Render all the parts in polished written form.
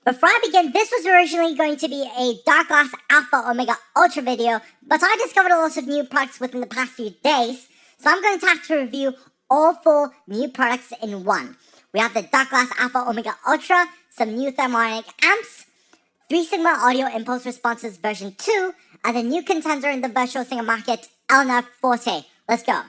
Before I begin, this was originally going to be a Dark Glass Alpha Omega Ultra video, but I discovered a lot of new products within the past few days, so I'm going to have to review all 4 new products in one. We have the Dark Glass Alpha Omega Ultra, some new Thermionik amps, 3 Sigma Audio Impulse Responses version 2, and a new contender in the virtual singer market, Forte. Let's go.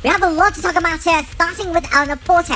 We have a lot to talk about here, starting with Forte.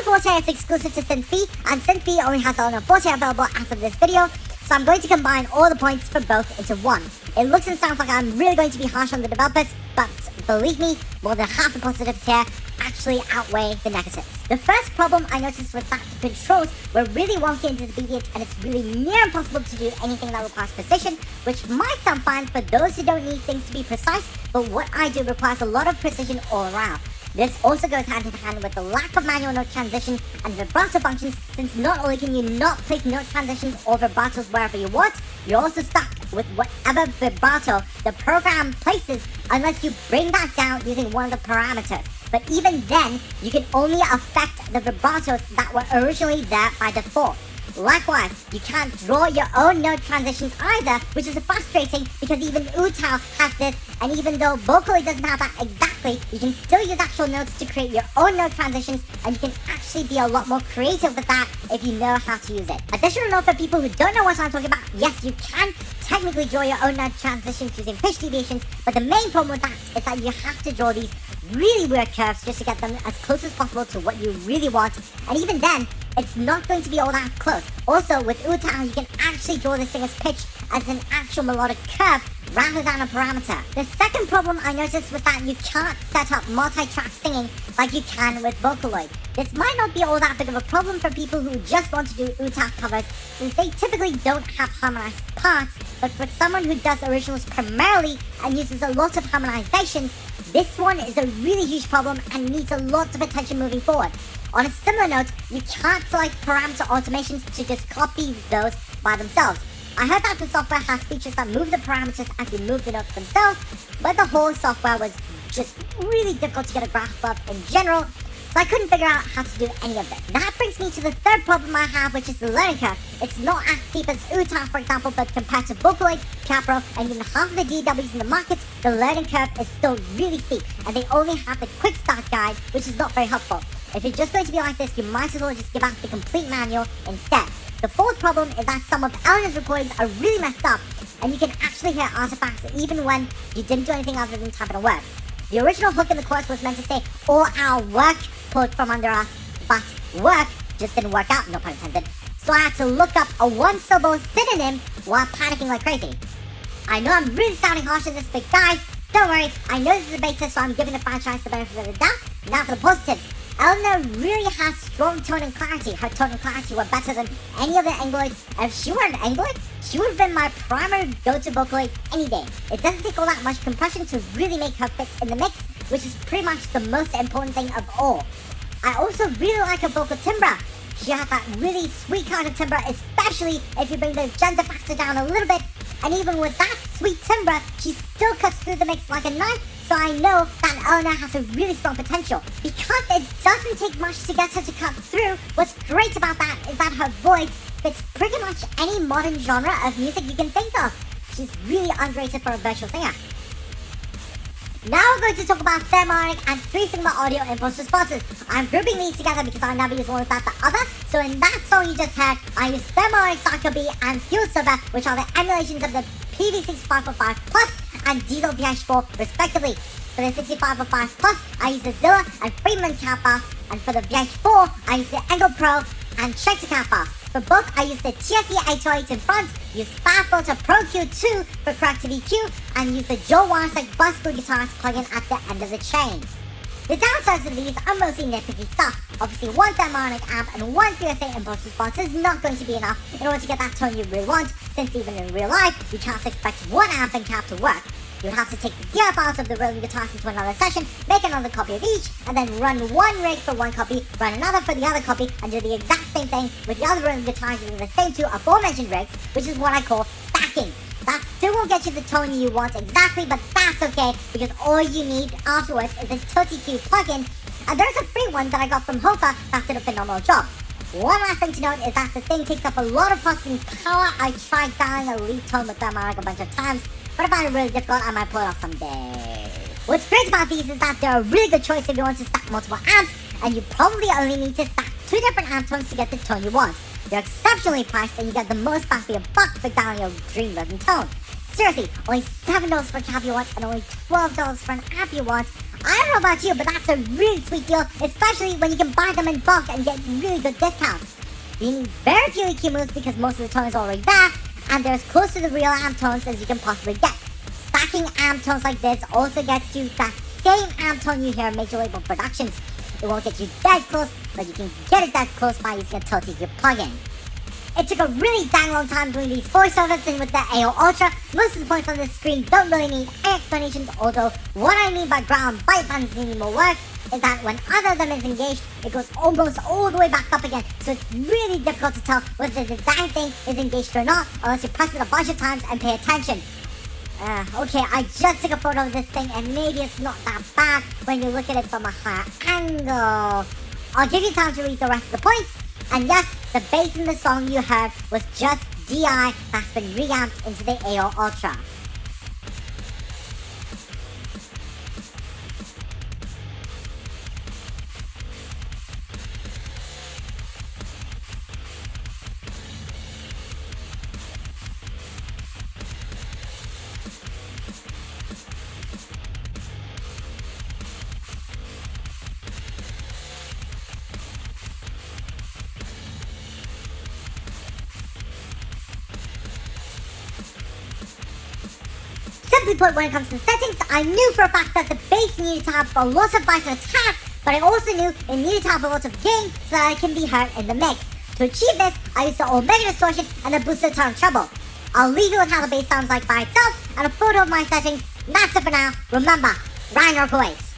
Forte is exclusive to SynthV, and SynthV only has Forte available after this video, so I'm going to combine all the points for both into one. It looks and sounds like I'm really going to be harsh on the developers, but believe me, more than half the positives here actually outweigh the negatives. The first problem I noticed was that the controls were really wonky and disobedient, and it's really near impossible to do anything that requires precision, which might sound fine for those who don't need things to be precise, but what I do requires a lot of precision all around. This also goes hand in hand with the lack of manual note transition and vibrato functions, since not only can you not place note transitions or vibratos wherever you want, you're also stuck with whatever vibrato the program places unless you bring that down using one of the parameters. But even then, you can only affect the vibratos that were originally there by default. Likewise, you can't draw your own note transitions either, which is frustrating because even Utah has this, and even though Vocaloid doesn't have that exactly, you can still use actual notes to create your own note transitions, and you can actually be a lot more creative with that if you know how to use it. Additional note for people who don't know what I'm talking about, yes, you can technically draw your own note transitions using pitch deviations, but the main problem with that is that you have to draw these really weird curves just to get them as close as possible to what you really want, and even then, it's not going to be all that close. Also, with Utah, you can actually draw the singer's pitch as an actual melodic curve rather than a parameter. The second problem I noticed was that you can't set up multi-track singing like you can with Vocaloid. This might not be all that big of a problem for people who just want to do Utah covers, since they typically don't have harmonized parts, but for someone who does originals primarily and uses a lot of harmonizations, this one is a really huge problem and needs a lot of attention moving forward. On a similar note, you can't select parameter automations to just copy those by themselves. I heard that the software has features that move the parameters as you move the notes themselves, but the whole software was just really difficult to get a grasp of in general, so I couldn't figure out how to do any of this. That brings me to the third problem I have, which is the learning curve. It's not as steep as Utah, for example, but compared to Vocaloid, Capro, and even half of the DWs in the market, the learning curve is still really steep, and they only have the quick start guide, which is not very helpful. If you're just going to be like this, you might as well just give out the complete manual instead. The fourth problem is that some of Eleanor's recordings are really messed up, and you can actually hear artifacts even when you didn't do anything other than type in a word. The original hook in the chorus was meant to say, all our work pulled from under us, but work just didn't work out, no pun intended. So I had to look up a one-syllable synonym while panicking like crazy. I know I'm really sounding harsh in this, but guys, don't worry, I know this is a beta, so I'm giving the franchise the benefit of the doubt. Now for the positives. Eleanor really has strong tone and clarity. Her tone and clarity were better than any of the Engloids. If she were an Engloid, she would have been my primary go-to Vocaloid any day. It doesn't take all that much compression to really make her fit in the mix, which is pretty much the most important thing of all. I also really like her vocal timbre. She has that really sweet kind of timbre, especially if you bring the gender factor down a little bit. And even with that sweet timbre, she still cuts through the mix like a knife, so I know that Eleanor has a really strong potential. Because it doesn't take much to get her to cut through, what's great about that is that her voice fits pretty much any modern genre of music you can think of. She's really underrated for a virtual singer. Now we're going to talk about Thermionik and 3 Sigma audio impulse responses. I'm grouping these together because I never use one without the other. So in that song you just heard, I use Thermionik Psycho B and Fueled Silver, which are the emulations of the Peavey 6505 Plus and Diezel VH4 respectively. For the 6505 Plus, I use the Zilla and Friedman cap bass, and for the VH4, I use the ENGL Pro and Schecter cap bass. For both, I use the TSE 808 in front, use Fabfilter Pro Q2 for corrective EQ, and use the Wanasek BusGlue guitars plugin at the end of the chain. The downsides of these are mostly nitpicky stuff. Obviously, one Thermionik amp and one TSE impulse response is not going to be enough in order to get that tone you really want, since even in real life, you can't expect one amp and cap to work. You would have to take the DI files of the rhythm guitars into another session, make another copy of each, and then run one rig for one copy, run another for the other copy, and do the exact same thing with the other rhythm guitars using the same 2 aforementioned rigs, which is what I call stacking. That still won't get you the tone you want exactly, but that's okay, because all you need afterwards is a TotiQ plugin, and there's a free one that I got from HOFA that did a phenomenal job. One last thing to note is that the thing takes up a lot of processing power. I tried dialing a lead tone with Thermionik a bunch of times, but I find it really difficult. I might pull it off someday. What's great about these is that they're a really good choice if you want to stack multiple amps, and you probably only need to stack 2 different amp tones to get the tone you want. They're exceptionally priced, and you get the most bang for your buck for dialing your dream rhythm tone. Seriously, only $7 for a cab you want, and only $12 for an amp you want. I don't know about you, but that's a really sweet deal, especially when you can buy them in bulk and get really good discounts. You need very few EQ moves because most of the tone is already there, and they're as close to the real amp tones as you can possibly get. Stacking amp tones like this also gets you that same amp tone you hear in major label productions. It won't get you that close, but you can get it that close by using a TotiQ plugin. It took a really dang long time doing these voiceovers, and with the AO Ultra, most of the points on this screen don't really need any explanations, although what I mean by ground byte bands needing more work is that when either of them is engaged, it goes almost all the way back up again, so it's really difficult to tell whether the dang thing is engaged or not, unless you press it a bunch of times and pay attention. Okay, I just took a photo of this thing, and maybe it's not that bad when you look at it from a higher angle. I'll give you time to read the rest of the points, and yes, The bass in the song you heard was just DI that's been reamped into the AO Ultra. Simply put, when it comes to settings, I knew for a fact that the bass needed to have a lot of bite and attack, but I also knew it needed to have a lot of gain so that it can be heard in the mix. To achieve this, I used the Omega Distortion and the boosted tone treble. I'll leave you with how the bass sounds like by itself and a photo of my settings. That's it for now. Remember, Ryan awaits.